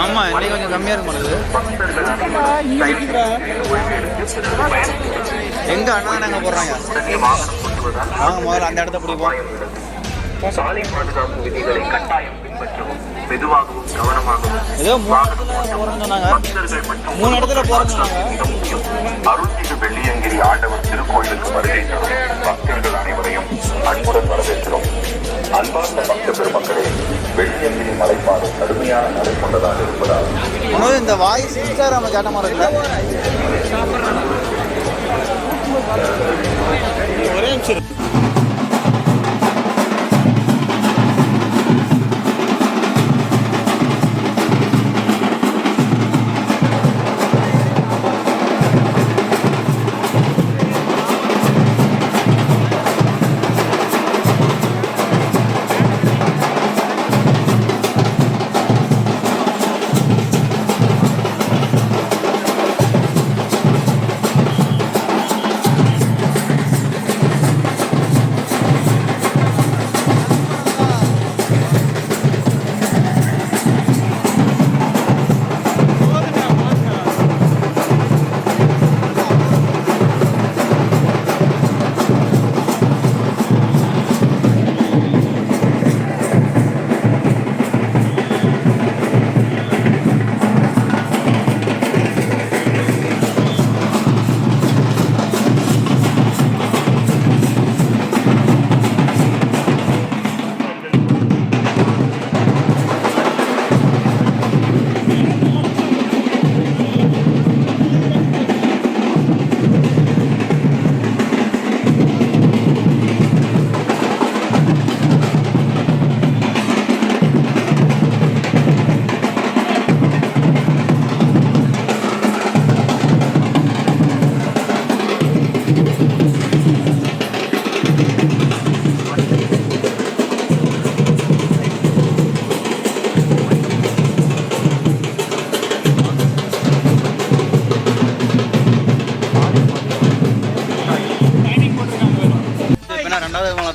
ஆமாம், இன்னைக்கு கொஞ்சம் கம்மியாக இருக்க மாட்டேங்குது. எங்க அண்ணா நாங்கள் போடுறாங்க. வாங்க முதல்ல அந்த இடத்த பிடிப்போம். சாலை பாதுகாப்பு விதிகளை கட்டாயம் பின்பற்றவும், மெதுவாகவும் கவனமாகவும். ஏதோ 3 இடத்துல போறோம். அருள்மிகு வெள்ளியங்கிரி ஆண்டவர் திருக்கோயிலுக்கு வருகை தரும் பக்தர்கள் அனைவரையும் அன்புடன் வரவேற்கிறோம். அன்பார்ந்த பக்த பெருமக்களே, வெள்ளியங்கிரி மலைப்பாதை கடுமையான நடை கொண்டதாக இருப்பதால் இந்த வாய்ஸ் நம்ம கேட்ட மாதிரி இல்லை. ஒரே நிமிஷம்.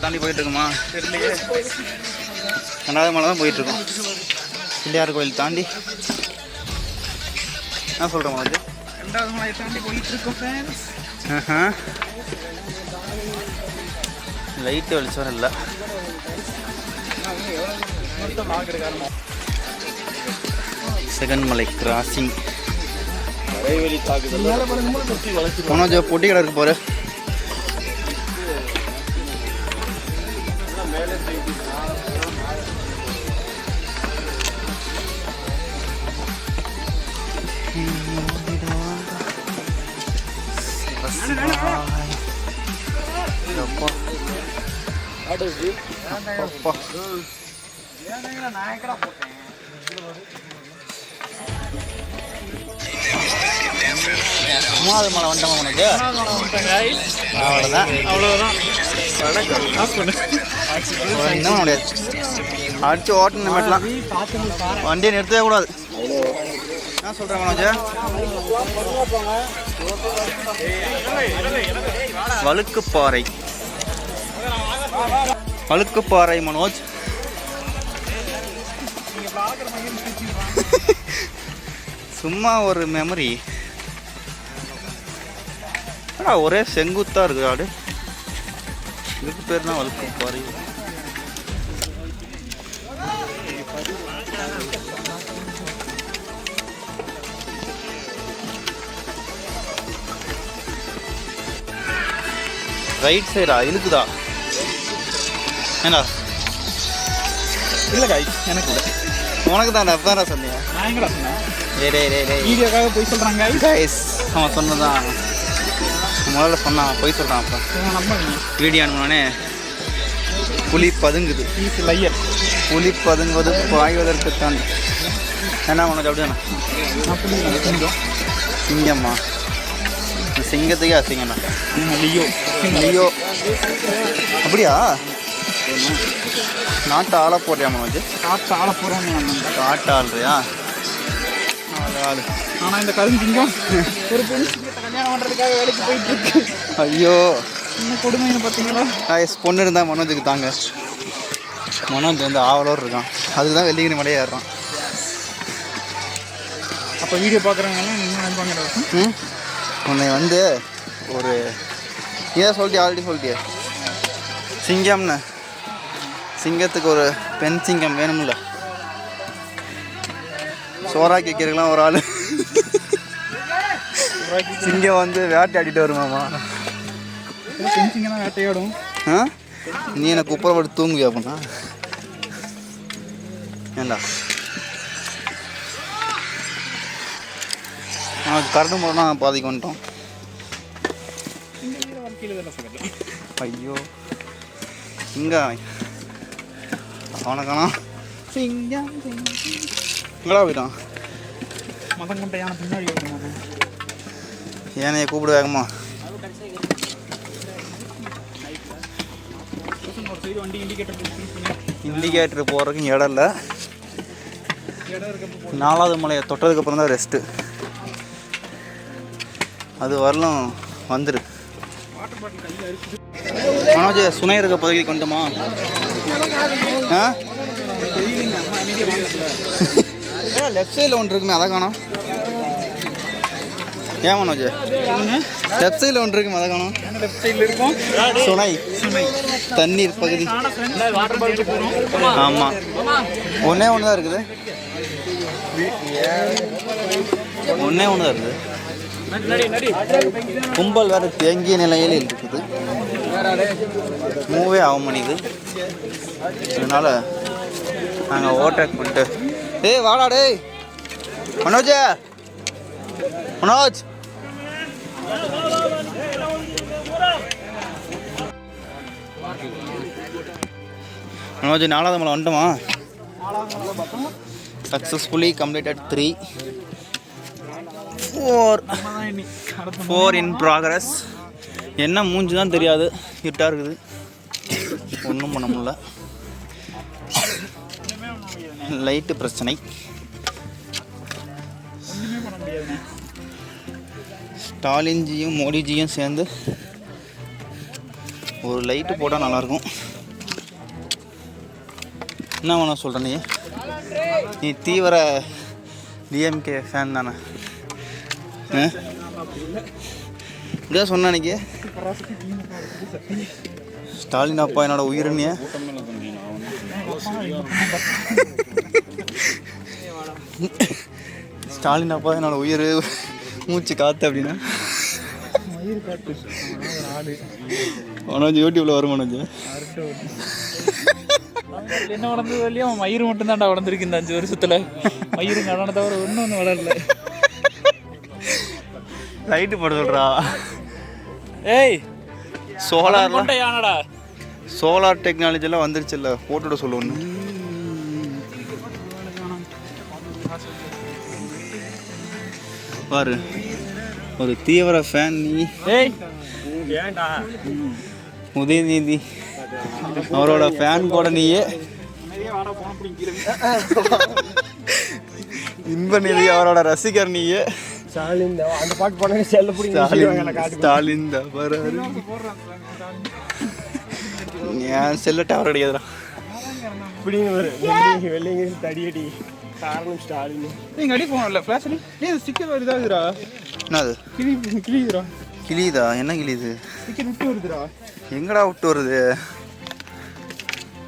தாண்டி போயிட்டு இருக்குமா? ரெண்டாவது மலை தான் போயிட்டு இருக்கோம். பிள்ளையார் கோயில் தாண்டி என்ன சொல்கிறேன் உங்களுக்கு, ரெண்டாவது மலையை தாண்டி போயிட்டு இருக்கோம். லைட்டு வெளிச்சம் இல்லை. செகண்ட் மலை கிராசிங். மனோஜ் பொட்டி கடை இருக்கு போற. மூணாவது மலை வந்துட்டோமா உனக்கு? அவ்வளோதான், அவ்வளோதான். என்ன முடியாது, அடிச்சு ஓட்டணும். மட்டும் வண்டியை நிறுத்தவே கூடாது. என்ன சொல்கிறேன் மனோஜா? வழுக்குப்பாறை, வழுக்குப்பாறை மனோஜ். சும்மா ஒரு மெமரி. ஒரே செங்குத்தா இருக்கு ஆடு. இதுக்கு பேர் தான் வழுக்குப்பாறை. ரைட் சைடா இருக்குதா? ஏண்டா இல்லை காய், எனக்கு இல்லை, உனக்கு தான். அப்போ தான் சொன்னீங்க. நான் எங்கடா சொன்னேன்? வீடியோக்காக போய் சொல்கிறாங்க கைஸ். அவன் சொன்னதான் முதல்ல சொன்னான், போய் சொல்கிறான். அப்போ வீடியோ அனுப்பினோடனே புலி பதுங்குது. புலி பதுங்குவது பாய்வதற்கு தான். என்ன உனக்கு அப்படிதானே? சிங்கம்மா, சிங்கத்துக்கே அசிங்கண்ணா. லியோ, லியோ அப்படியா? நாட்டு ஆள போடுறியா மனோஜ்? காட்டு ஆள போடுறாங்க. காட்டு ஆள்றியா? ஆளு. ஆனால் இந்த கருஞ்சிங்கம் ஒரு கல்யாணம் பண்ணுறதுக்காக வேலைக்கு போயிட்டு இருக்கு. ஐயோ, இன்னும் கொடுமைன்னு பார்த்தீங்களா? பொண்ணு இருந்தால் மனோஜுக்கு தாங்க. மனோஜ் வந்து ஆவலோடு இருக்கான். அதுக்கு தான் வெள்ளிங்கிரி மலையே ஏறுறான். அப்போ வீடியோ பார்க்குறவங்கலாம் இன்னும் நினைப்பாங்க. உன்னை வந்து ஒரு ஏன் சொல்லிட்டியா? ஆல்ரெடி சொல்லிட்டியே சிங்கம்னு. சிங்கத்துக்கு ஒரு பெண் சிங்கம் வேணும்ல. சோறாக்கி வைக்கிறதுலாம் ஒரு ஆள். சிங்கம் வந்து வேட்டையாடிட்டு வருமாமா. சிங்கம் தான் வேட்டையாடும். நீ எனக்கு குப்பரப்பட்டு தூங்குவியா அப்படின்னா? ஏண்டா கரண்ட் மூலம்னா பாதிக்கு வந்துட்டோம். ஐயோ சிங்கம் அவனை சிங்கம் எங்கடா போயிட்டான்? மதம் கொண்ட யானை பின்னாடி ஏனையை கூப்பிடு வேகமா. இண்டிகேட்டர் போகிறதுக்கும் இடம் இல்லை. 4வது மலையை தொட்டதுக்கப்புறம் தான் ரெஸ்ட்டு. அது வரலும் வந்துடு. மனோஜ் சுனை இருக்க பகுதி கொண்டுமா? லெஃப்ட் சைடில் ஒன்று இருக்குமே, அதை காணோம். ஏன் மனோஜ் லெஃப்ட் சைடில் ஒன்று இருக்குமே, அதை காணோம். லெஃப்ட் சைடில் இருக்கும் சுனை தண்ணீர் பகுதி. ஆமாம், ஒன்றே ஒன்று தான் இருக்குது. ஒன்றே ஒன்று தான் இருக்குது. கும்பல் வேறு தேங்கிய நிலையில் இருக்குது. மூவே ஆக மாட்டேங்குது. அதனால் நாங்கள் ஓவர்டேக் பண்ணிட்டு டேய் வாடா டேய் மனோஜ் மனோஜ் மனோஜ் 4வது மலை வந்துட்டோமா? Successfully completed 3 4 in progress. என்ன மூஞ்சி தான் தெரியாது, இருட்டாக இருக்குது. ஒன்றும் பண்ண முடியல. லைட்டு பிரச்சனை. ஸ்டாலின்ஜியும் மோடிஜியும் சேர்ந்து ஒரு லைட்டு போட்டால் நல்லாயிருக்கும். என்ன வேணா சொல்கிறேன், நீ தீவிர டிஎம்கே ஃபேன் தானே? இதான் சொன்ன அன்னைக்கு ஸ்டாலின் அப்பா என்னோட உயிரினிய. ஸ்டாலின் அப்பா என்னோட உயிர் மூச்சு காத்து அப்படின்னா மனோஜ் யூடியூப்ல வரும். மனோஜ் என்ன வளர்ந்தது இல்லையா? மயிறு மட்டும்தான்டா வளர்ந்துருக்கு இந்த 5 வருஷத்துல. மயிறு நடன தவிர ஒன்றும் வளரல. லைட்டு போட சொல்றா. ஏய் சோலார் யானடா, சோலார் டெக்னாலஜிலாம் வந்துருச்சு இல்லை, போட்டுவிட சொல்லு ஒன்று. பாரு ஒரு தீவிர ஃபேன் நீ. ஏய் ஏன்டா உதயநிதி அவரோட ஃபேன் கூட நீயே. இன்பநிதி அவரோட ரசிகர் நீயே. ஸ்டாலின் அந்த பாட்டு போனாங்க செல்ல பிடிங்க. ஸ்டாலின் ஏன் செல்ல டவர் அடிக்காதுடா இப்படின்னு வரும். வெள்ளைங்க தடியடி காரணம் ஸ்டாலின். நீங்கள் அடி போகணும்ல ஃப்ளாஷ் அடி. ஸ்டிக்கர் வருதாதுரா. என்னது கிளியுதுரா? கிளியுதா? என்ன கிளியுது? ஸ்டிக்கர் விட்டு வருதுரா. எங்கடா விட்டு வருது?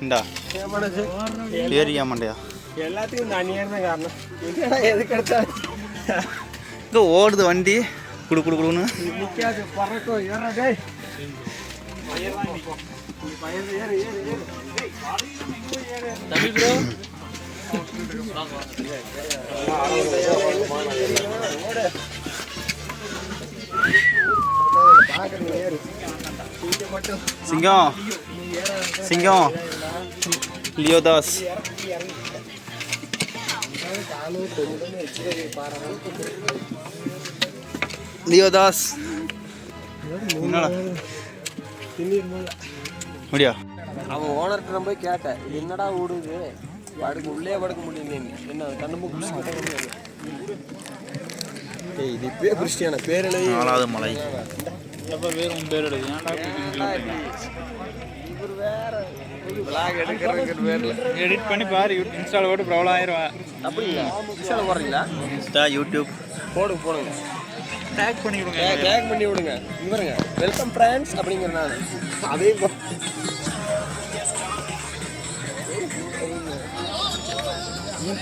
இந்தா ஏரியா மண்டையா. எல்லாத்துக்கும் இந்த அநியாயம் தான் காரணம். என்னடா எதுக்கு எடுத்தாலும் இதோ ஓடுது வண்டி குடு குடு குடுன்னு. நிற்காது பறக்கும். ஏறா டேய் தமிழ் ப்ரோ சிங்கம் சிங்கம் லியோதாஸ். லியோதாஸ் என்னடா முடியா? அவன் ஓனர்கிட்ட நான் போய் கேட்டேன், என்னடா ஓடுது படுக்க உள்ளே படுக்க முடியல. என்ன கண்ணு மூக்கு இது இப்பயே கிறிஸ்டியான பேரலை. 4வது மலை எப்போ பேர் உன் பேர் எடுக்கு ஏன்டா இவர் வேற vlog எடுக்கிறதுக்கு பேர்ல எடிட் பண்ணி பாரு இன்ஸ்டால போட்டு ப்ராப்ளம் ஆயிடுவேன். அப்படிங்களா? இன்ஸ்டால போடுறீங்களா? இன்ஸ்டா யூடியூப் போடுங்க டேக் பண்ணி விடுங்க. டேக் பண்ணி விடுங்க. இவருங்க வெல்கம் ஃப்ரெண்ட்ஸ் அப்படிங்கிற நான் அதே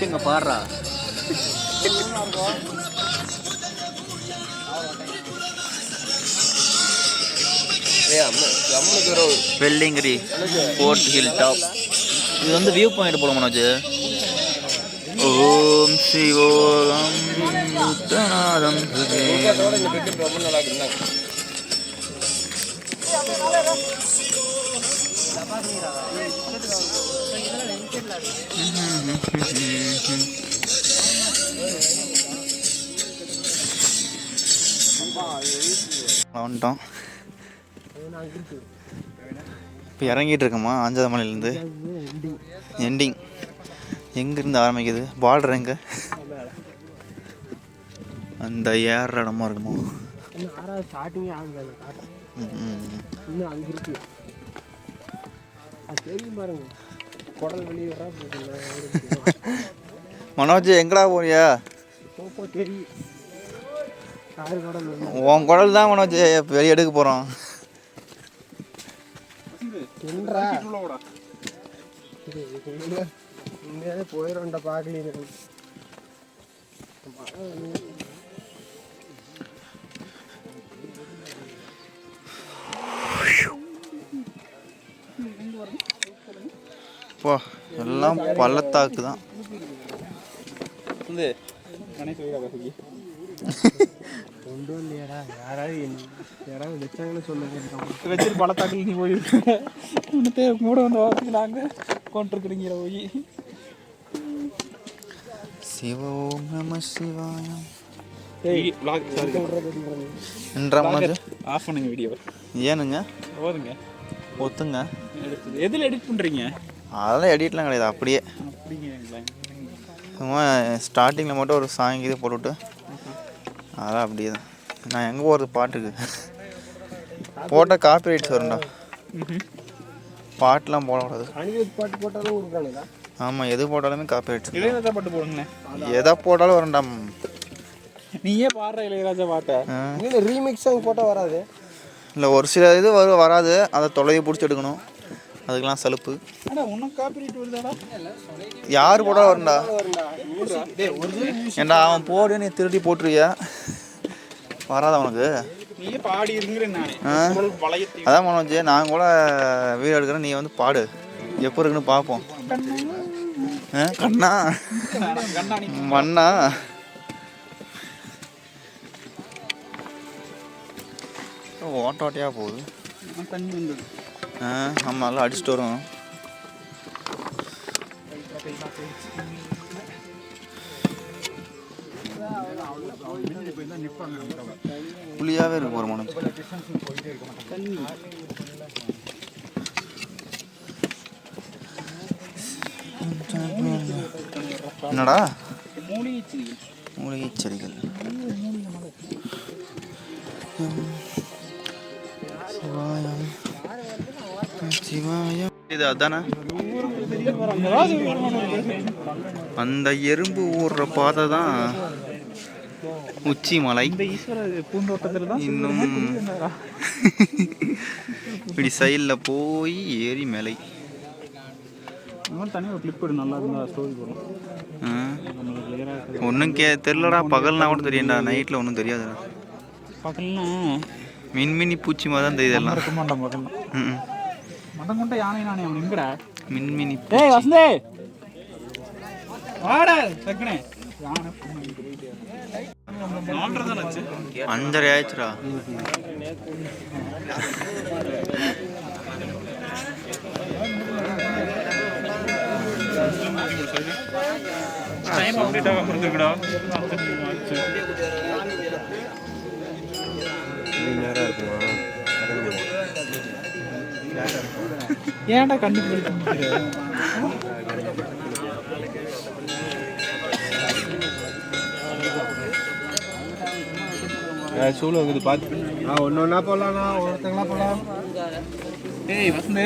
நீங்க பாடுறா வெள்ளிங்கிரி ஃபோர்ட் ஹில் டாப். இது வந்து வியூ பாயிண்ட் போல மனோஜ். ஓம் சிவோகம் புத்தநாதம் ரொம்ப நல்லா இருந்தாங்க. வந்துட்டோம். இப்போ இறங்கிட்டு இருக்கோமா ஆஞ்சதமலையிலேருந்து. எண்டிங் எங்கேருந்து ஆரம்பிக்குது? பார்டர் எங்கே? அந்த ஏற இடமா இருக்குமோ? ஸ்டார்டிங்கே ஆகுது. இன்னும் அங்கே இருக்கு. அது தெரியும் பாருங்க. குடல் வெளியே வர மனோஜ் எங்கடா போறியா? தெரியும். உன் குடல் தான் மனோஜ் வெளியே எடுக்க போகிறோம். போயிடும்டா பார்க்கல. போ எல்லாம் பள்ளத்தாக்கு தான். கொண்டு வந்தியாடா? யாராவது வச்சாங்கன்னு சொல்லுங்க. வச்சு பழத்தாக்கில் நீ போயிருக்க உனத்தே கூட வந்து வாரத்துக்கு நாங்கள் கொண்டிருக்கிறீங்கிற போய். சிவோம் நம சிவாயம். ஆஃப் பண்ணுங்க வீடியோ. ஏனுங்க? போதுங்க ஒத்துங்க. எதில் எடிட் பண்ணுறீங்க? அதெல்லாம் எடிட்லாம் கிடையாது, அப்படியே அப்படிங்களா? சும்மா ஸ்டார்டிங்கில் மட்டும் ஒரு சாங் இது போட்டுவிட்டு அதெல்லாம் அப்படியே தான். நான் எங்கே போகிறது பாட்டுக்கு போட்டால் காப்பி ரைட்ஸ் வரும்டா. பாட்டெலாம் போடக்கூடாது. பாட்டு போட்டாலும் கொடுக்கானுங்களா? ஆமாம், எது போட்டாலுமே காப்பி ரைட்ஸ். இளையராஜா பாட்டு போடுங்களே. எதை போட்டாலும் வரும்டா. நீயே பாடுற இளையராஜா பாட்டை ரீமிக்ஸ் சாங் போட்டால் வராது. இல்லை, ஒரு சில இது வராது. அதை தொலையை பிடிச்சி எடுக்கணும். அதுக்கெல்லாம் சலுப்பு. உனக்கு காப்பி ரைட் வருதாடா? யார் போட்டாலும் வரும்டா. ஏண்டா அவன் போடு, நீ திருடி போட்டுருவியா? வராதா உனக்கு? நீயே பாடி இருங்கிறேன் நானே. அதான் மனோஜ், நான் கூட வீடியோ எடுக்கிறேன், நீ வந்து பாடு. எப்போ இருக்குன்னு பார்ப்போம். கண்ணா மண்ணா ஓட்டாட்டியாக போகுது. தண்ணி வந்தது. ஆமாம், நல்லா அடிச்சுட்டு வரும். புளியாகவே இருக்கு போகிற மனோஜ். என்னடா? மூலிகை செடிகள். சிவாயம் சிவாயம். இது அதானே அந்த எறும்பு ஊடுற பாதை தான் உச்சி மலை. இன்னும் இப்படி சைடில் போய் ஏறி மேலை. தனியாக ஒரு கிளிப் நல்லா இருந்தா ஸ்டோரி போடும். ஒன்றும் தெரிலடா. பகல்னா கூட தெரியும்டா, நைட்டில் ஒன்றும் தெரியாதுடா. பகல்னா மின்மினி பூச்சி மாதிரி தான் தெரியுது எல்லாம். இருக்க மாட்டேன் பகல்னா. மதம் கொண்ட யானை நானே அவன் எங்கடா? மின்மினி. ஏய் வசந்தே வாடா சக்கனே. யானை 5:30 ஆயிடுச்சுடா. டைம் அப்டேட் ஆக முடிஞ்சிருக்குடா. ஏன்டா கண்டிப்பா சூழல் பார்த்து ஒன்று ஒன்றா போடலாம்ண்ணா ஒருத்தங்களா போடலாம். ஏய் வசந்து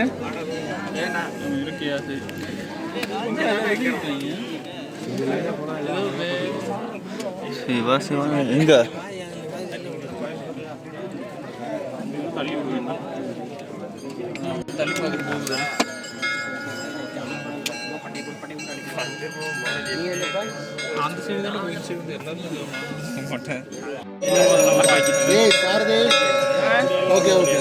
இருக்கியா சரி சிவா சிவா எங்க தள்ளி பார்த்துட்டு போகுது அந்த சைடு தானே போயிடுச்சு எல்லாரும் மாட்டேன் ஓகே ஓகே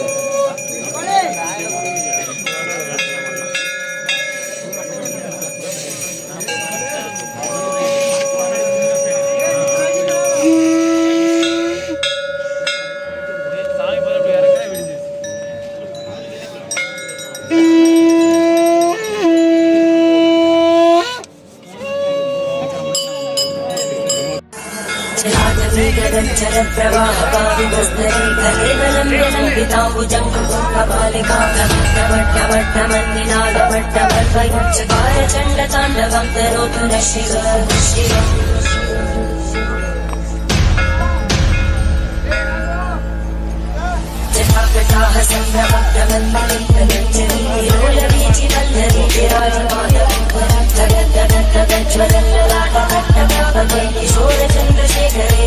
चण्डताण्डवं करोतु न शिव जटाकटाः सम्भ्रमग्रमन्मलिन्दगञ्जलीलोलवीचिवल्लरी विराजमानगज्ज्वलल्ललाटभट्टभावगे किशोरचन्द्रशेखरे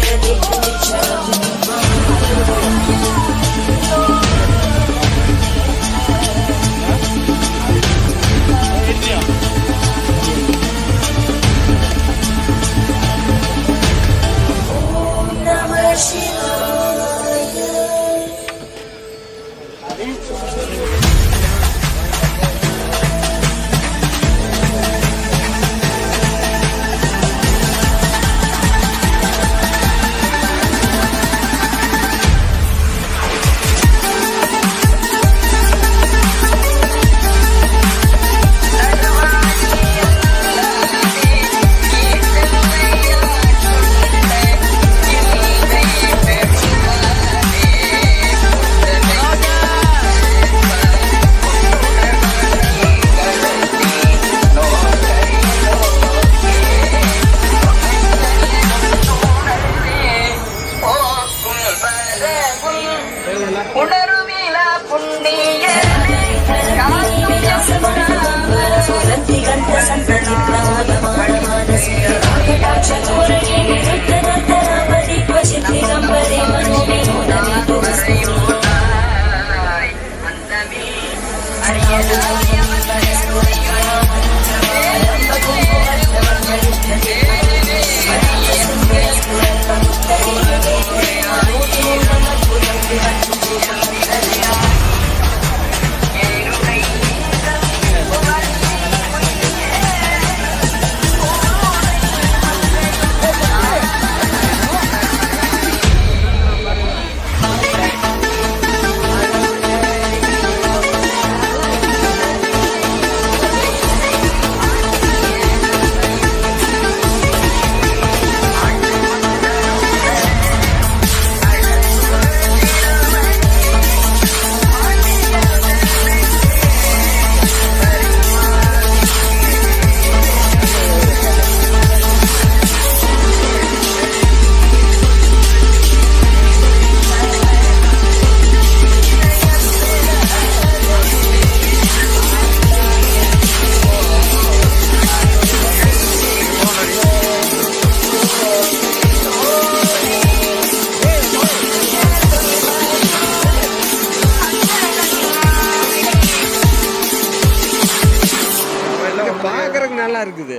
பார்க்கறதுக்கு நல்லா இருக்குது.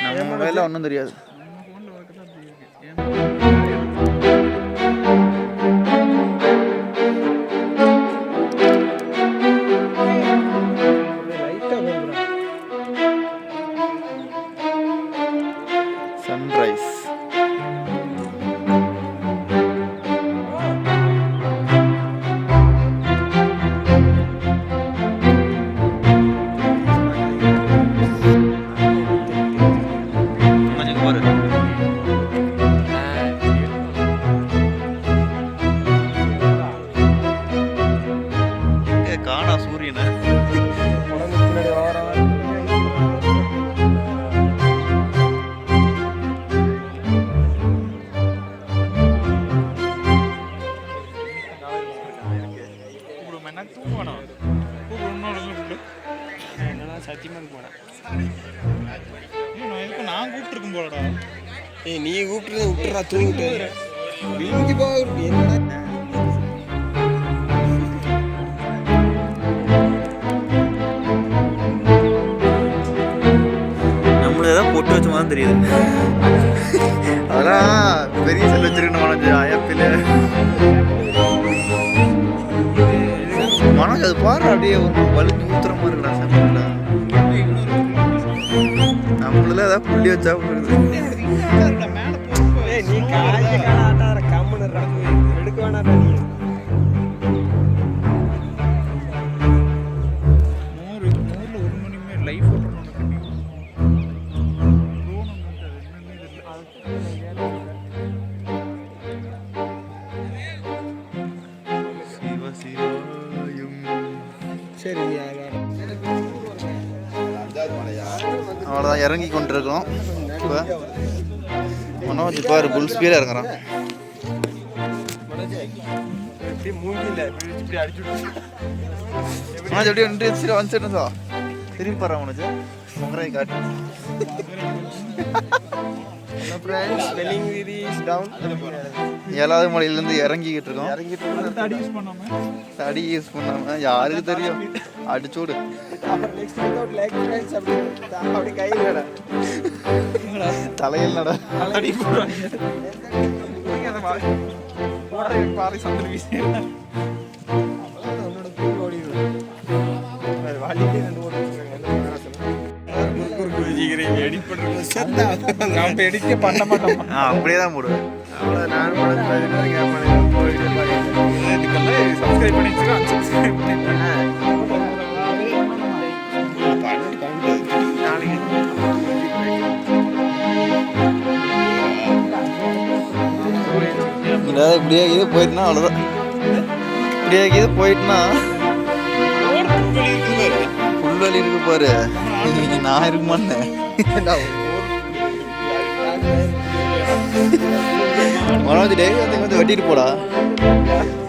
நம்ம மொபைலில் ஒன்றும் தெரியாது. சன்ரைஸ் சத்தியமாக இருக்க மாட்டேன். நான் கூப்பிட்டுருக்கும் போலடா. ஏய் நீ கூப்பிட்டு விட்டுறா தூங்கிட்டு விழுந்து போக என்னடா நம்மள ஏதாவது போட்டு வச்ச மாதிரி தெரியுது. அதெல்லாம் பெரிய செல் வச்சிருக்கணும் மனோஜ். ஆயாப்பில் மனோஜ் அது பாரு அப்படியே ஒரு வலிஞ்சு ஊத்துற மாதிரி இருக்கா செம்மில்ல. நம்மள ஏதாவது புள்ளி வச்சா நீ காய்ச்சி கால ஆட்டாத கம்முன்னு எடுக்க வேணாடா நீ. நூறுல 1 மணி நேரம் லைஃப் சரி அவ்வளோதான் இறங்கி கொண்டிருக்கோம். இப்போ மனோஜ் பாரு புல் ஸ்பீடாக இறங்குறான். எப்படி மூங்கில இப்படி அடிச்சு மனோஜ் அப்படியே நின்று வந்துச்சுன்னு திரும்பி பாரு மனோஜ் முகரை காட்டு. ஸ்பெல்லிங் வீதி டவுன் 7வது மலையிலேருந்து இறங்கிக்கிட்டு இருக்கோம். இறங்கிட்டு தடி யூஸ் பண்ணாம யாருக்கு தெரியும் அடிச்சோடு. நெக்ஸ்ட் வித்அவுட் லைக் ஃப்ரெண்ட்ஸ் அப்படி கையிலடா தலையில் நட அடி போடுவாங்க. பாறை சந்திர வீசி உன்னோட பேர் ஓடிடும். வாலிட்டே ரெண்டு ஓடி எடிட் பண்ணுறது நாம் எடிட்டே பண்ண மாட்டோம். அப்படியே தான் போடுவேன். அவ்வளோ நான் கூட இதுக்கெல்லாம் சப்ஸ்கிரைப் பண்ணி வச்சுக்கோ, unsubscribe பண்ணிட்டேன். இப்படியே இது போயிட்டுனா அவ்வளோதான். இப்படியே இது போயிட்டுனா புல்வெளி இருக்கு பாரு. நான் இருக்க மாட்டேன். மனோஜ் டெய்லி வந்து வெட்டிட்டு போடா.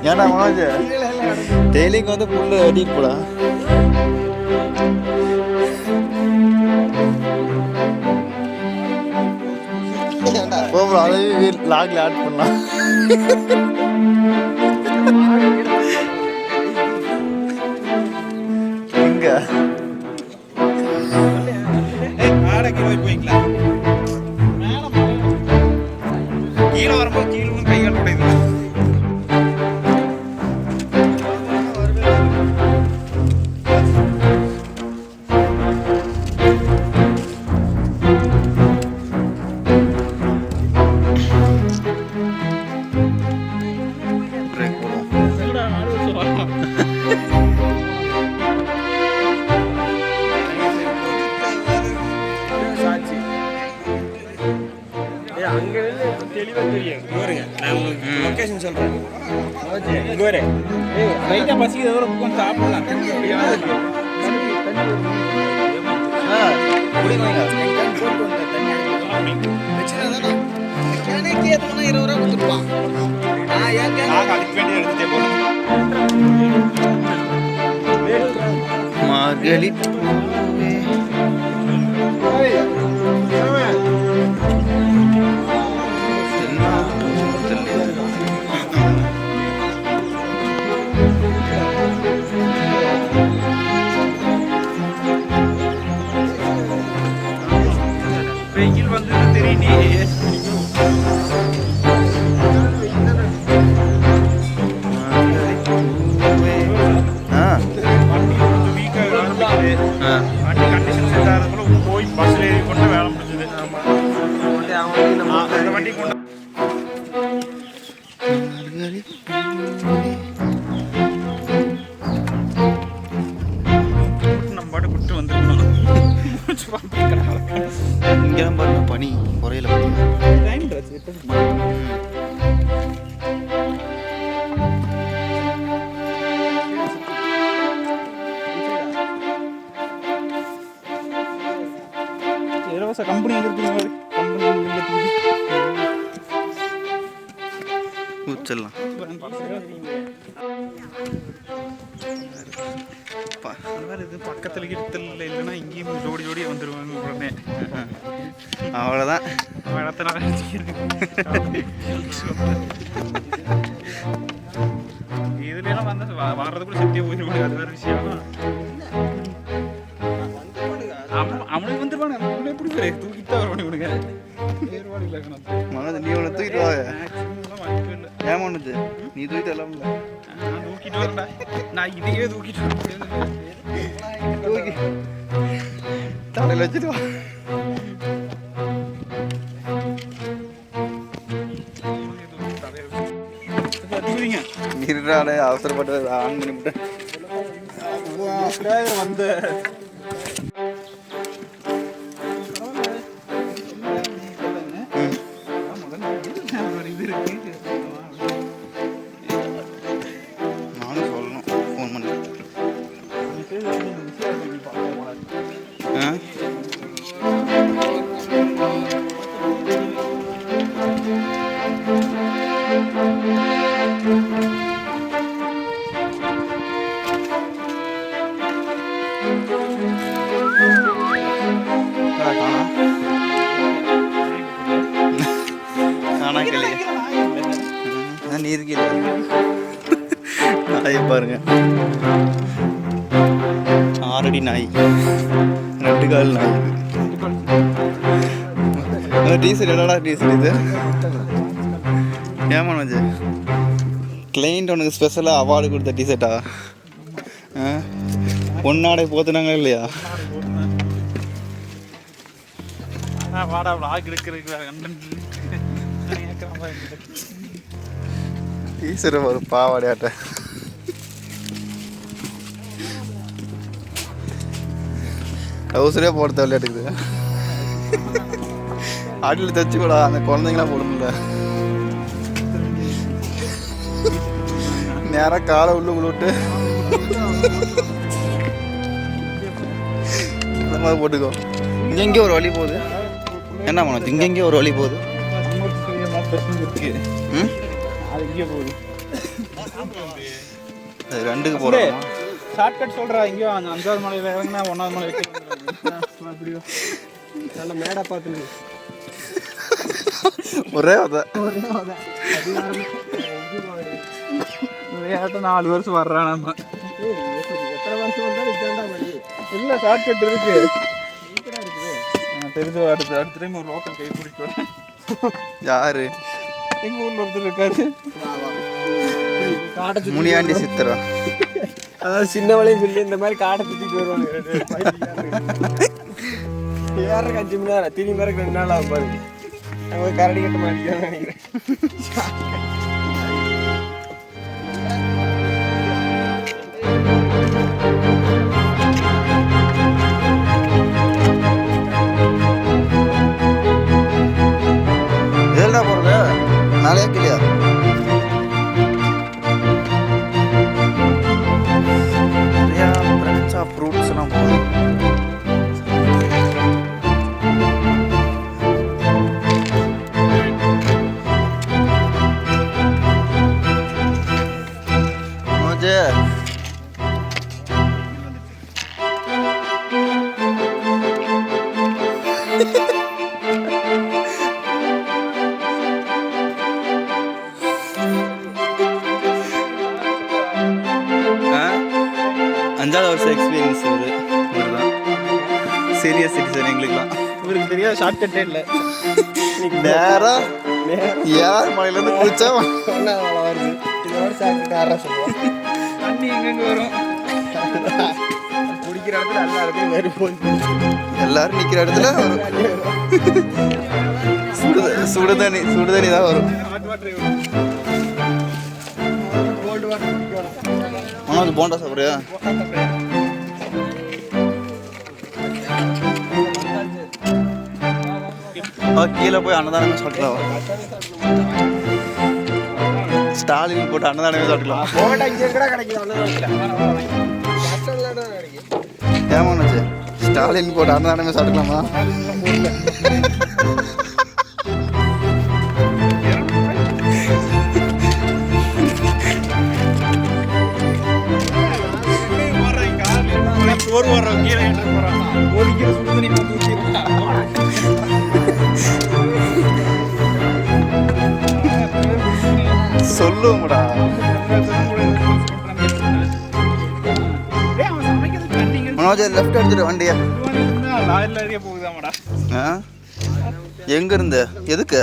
ஏன்டா மனோஜ் டெய்லிக்கு வந்து புல்லு வெட்டிட்டு போடா. போகிறோம் அதையே லாக்ல ஆட் பண்ணலாம். எங்க ஆடைக்கு போய்க்கலாம். கீழே வரும்போது கீழே கைகள் உடையுது. பிரேக் போடுவோம். சாட்சி அங்கே தெளிவாக தெரியும். இவருங்க நான் உங்களுக்கு லொக்கேஷன் சொல்கிறேன். இங்கே வர லைட்டாக பசிக்கு எவ்வளோ கொஞ்சம் சாப்பிடலாம். மார்கழி வெயில் வந்து தெரியுது. வண்டி கண்டிஷன் செட் ஆகிறதுக்குள்ள போய் பஸ்ல ஏறி கொண்டு வேலை முடிஞ்சது. அந்த வண்டி கொண்டு நம்ம பாட்டு விட்டு வந்துருக்கணும். இங்கெல்லாம் பாருங்க பனி குறையில டைம் ட்ரெஸ் இலவச கம்பெனி இருக்குது. ஊச்சல்லாம் அது மாதிரி இது பக்கத்தில் கிட்டத்தில் இல்லைன்னா இங்கேயும் ஜோடி ஜோடியாக வந்துடுவாங்க உடனே. அவ்வளோதான். இடத்துல இதுலாம் வந்து வர்றதுக்குள்ள செட்டியாக போயிடுவாங்க. அது வேறு விஷயம். அவனுக்கு வந்துருவானு அவனுக்கு எப்படி பேர் தூக்கிட்டு தான் வரணும் இவனுங்க. வேறுபாடு இல்லை மனது நீ ஒன்று தூக்கிட்டு வாங்க. ஏன் ஒன்றுது நீ தூக்கிட்டு எல்லாம் இல்லை. நான் தூக்கிட்டு வரல. நான் இதையே தூக்கிட்டு வரேன். தூக்கி தலையில் வச்சுட்டு வா. நிறாலே அவசரப்பட்டு ஆன் பண்ணிவிட்டேன். வந்த நானும் சொல்லணும் ஃபோன் பண்ணி. காணா கிளி நீ இருக்கீங்க. நாயை பாருங்க. 6 அடி நாய், 2 கால் நாய். டீசர்ட் என்னடா டீசர்ட் இது? ஏமா மஜி கிளைண்ட் உனக்கு ஸ்பெஷலாக அவார்டு கொடுத்த டீசர்ட்டா? பொன்னாடை போத்துனாங்க இல்லையா? வாடா விளாக் எடுக்கிறதுக்கு வேறு கண்டென்ட் டீசர் ஒரு பாவாடையாட்ட. டவுசரே போட தேவையில்ல எடுக்குது. ஆட்டில் தைச்சு கூட அந்த குழந்தைங்களாம் போட முடியல. நேராக காலை உள்ளுக்குள்ள விட்டு அந்த மாதிரி போட்டுக்கோ. இங்கே ஒரு வழி போகுது. என்ன பண்ண இங்கே ஒரு வழி போகுது. அது இங்கே போகுது. அது 2க்கு போகிறோம். ஷார்ட்கட் சொல்கிறா. இங்கேயோ 5வது மலையில் இறங்கினா 1வது மலை வைக்க அப்படியோ நல்ல மேடை பார்த்து ஒரே அதை விளையாட்டு 4 வருஷம் வர்றான். நம்ம எத்தனை வருஷம் வந்தாலும் இல்லை ஷார்ட்கட் இருக்கு. தெரிஞ்ச அடுத்த டைம் ஒரு லோக்கல் கை பிடிக்கும். யாரு? எங்கள் ஊரில் ஒருத்தர் இருக்காரு. முனியாண்டி சித்திரா. அதாவது சின்னவளையும் சொல்லி இந்த மாதிரி காடை சுற்றிட்டு வருவாங்க. ஏறக்கு 5 மணி நேரம், திரும்பி வரைக்கும் 2 நாள் ஆகும் பாருங்க. அவங்க கரடி கட்ட மாட்டேங்கிறான்னு நினைக்கிறேன். எதுடா போகிறது? நாளையா கிளியா? நிறையா ஃப்ரெண்ட்ஸாக ஃப்ரூட்ஸ்லாம் போகுது. மோஜே அஞ்சாவது வருஷம் எக்ஸ்பீரியன்ஸ் இது. இதுதான் சீரியஸ் சிட்டிசன் எங்களுக்குலாம். இவருக்கு தெரியாத ஷார்ட்கட்டே இல்லை. நேரம் யார் மலையிலேருந்து குளிச்சா வருது. இதோட சாப்பிட்டு யாரா சொல்லுவாங்க. தண்ணி எங்கெங்கே வரும்? குடிக்கிற இடத்துல எல்லா இடத்துலையும் வேறு போய் எல்லாரும் நிற்கிற இடத்துல சுடுதண்ணி தான் வரும். கோல்டு வாட்டர் குடிக்கணும். ஆனால் அது போண்டா சாப்பிட்றியா? கீழே போய் அன்னதானமே சாப்பிட்டுக்கலாம். ஸ்டாலின் போட்டு அன்னதானமே சாப்பிட்டுக்கலாம். போட்டா இங்கே கூட கிடைக்கும். ஏமாச்சு ஸ்டாலின் போட்டு அன்னதானமே சாப்பிட்டுக்கலாமா? சோறு வர்றவங்க கீழே ஏற்ற போறான் கோழிக்கிற சுடு தண்ணி வந்து ஊற்றிடுறான் சொல்லுவோம்டா. மனோஜ் லெஃப்ட் எடுத்துட்டு வண்டியா. லாரில ஏறிய போகுதாமடா. எங்க இருந்து எதுக்கு?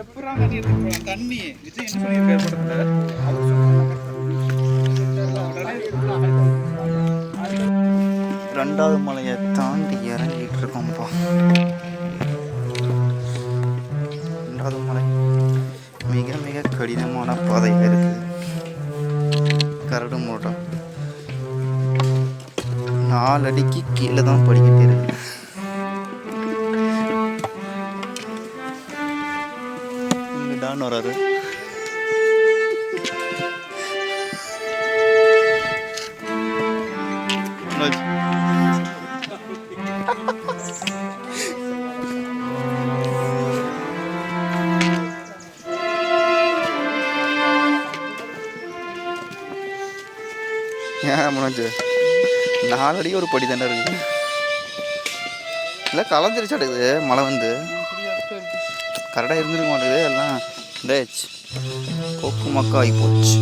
எப்பறம் தண்ணி எடுத்துட்டு போலாம்? தண்ணி விஜய் என்ன பண்ணியிருக்காரு படத்துல? ரெண்டாவது மலையை தாண்டி இறங்கிட்டு இருக்கோம்ப்பா. ரெண்டாவது மலை மிக மிக கடினமான பாதையில் இருக்கு. கரடு மூட்டம் 4 அடிக்கு கீழே தான் படிக்கிட்டு இருக்கு. இங்க டான் வராரு. ஏன் மனோஜ் 4 அடி ஒரு படி தானே இருக்குது. இல்லை கலந்துருச்சு அடுக்குது மழை வந்து கரெக்டாக இருந்துருக்க மாட்டேங்குது. எல்லாம் டேச் கொக்கு மக்கா ஆகி போச்சு.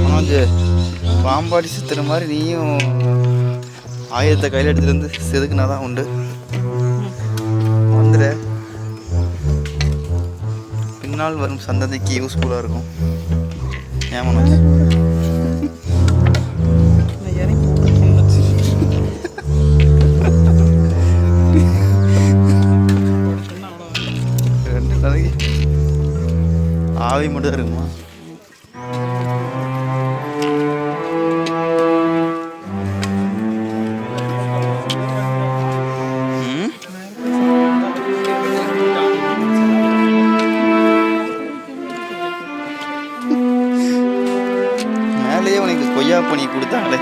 மனோஜ் பாம்பாடி சுத்துற மாதிரி நீயும் ஆயுதத்தை கையில் எடுத்துகிட்டு வந்து செதுக்குனா தான் உண்டு. வந்துட பின்னால் வரும் சந்ததிக்கு யூஸ்ஃபுல்லாக இருக்கும். ஏன் மனோஜ்? ரெண்டு நாளைக்கு ஆவி மட்டும் இருக்குமா? மேலேயே உனக்கு கொய்யா பண்ணி கொடுத்தாங்களே.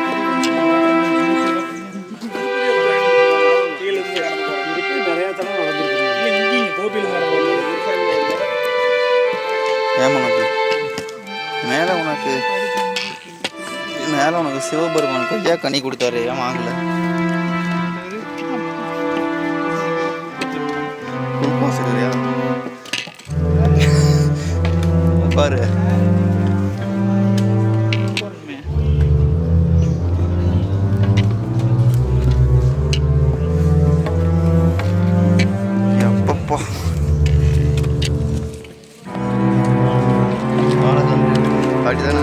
ஏன் உனக்கு மேலே உனக்கு சிவபெருமான் கொய்யா கனி கொடுத்தாரு. ஏன் வாங்கல? சரியா பாரு. எப்பப்பா அப்படிதானே